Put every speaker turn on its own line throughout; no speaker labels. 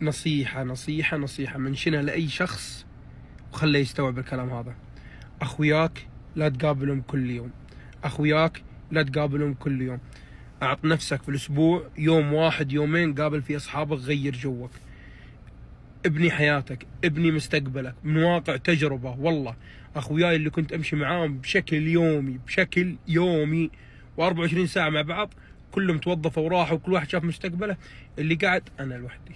نصيحة نصيحة نصيحة منشنها لأي شخص وخليه يستوعب الكلام هذا. أخوياك لا تقابلهم كل يوم، أخوياك لا تقابلهم كل يوم. أعط نفسك في الأسبوع يوم واحد يومين قابل فيه أصحابك، غير جوك، ابني حياتك، ابني مستقبلك من واقع تجربة. والله أخوياي اللي كنت أمشي معاهم بشكل يومي و24 ساعة مع بعض، كلهم توظفوا وراحوا وكل واحد شاف مستقبله، اللي قاعد أنا لوحدي،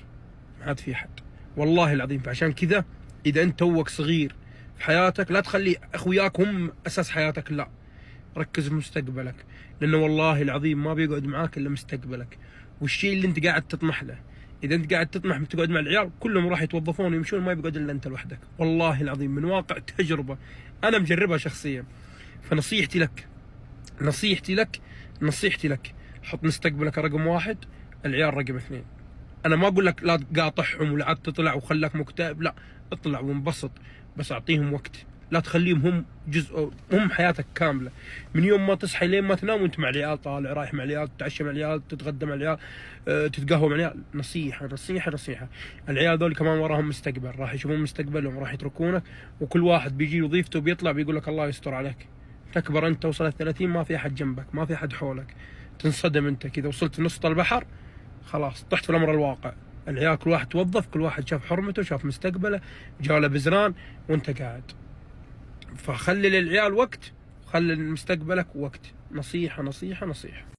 ما عاد في حد والله العظيم. فعشان كذا إذا أنت توك صغير في حياتك لا تخلي أخوياك هم أساس حياتك، لا، ركز في مستقبلك، لأنه والله العظيم ما بيقعد معاك إلا مستقبلك والشيء اللي أنت قاعد تطمح له. إذا أنت قاعد تطمح تقعد مع العيال كلهم راح يتوظفون ويمشون، ما بيقعد إلا أنت لوحدك، والله العظيم من واقع تجربة أنا مجربها شخصيا. فنصيحتي لك نصيحتي لك نصيحتي لك حط مستقبلك رقم واحد، العيال رقم اثنين. أنا ما أقول لك لا تقاطعهم ولا عاد تطلع وخلاك مكتئب، لا، اطلع وانبسط، بس أعطيهم وقت، لا تخليهم هم جزء، هم حياتك كاملة. من يوم ما تصحي لين ما تنام وانت مع العيال، طالع رايح مع العيال، تتعشى مع العيال، تتغدى مع العيال، تتقهوى مع العيال. نصيحة نصيحة نصيحة، العيال ذول كمان وراهم مستقبل، راح يشوفون مستقبلهم، راح يتركونك، وكل واحد بيجي وظيفته بيطلع بيقول لك الله يستر عليك. تكبر انت توصل 30 ما في احد جنبك، ما في احد حولك، تنصدم انت كذا، وصلت نص البحر خلاص طحت في الامر الواقع. العيال كل واحد توظف، كل واحد شاف حرمته، شاف مستقبله، جاله بزران وانت قاعد. فخلي للعيال وقت وخلي لمستقبلك وقت. نصيحة نصيحة نصيحة.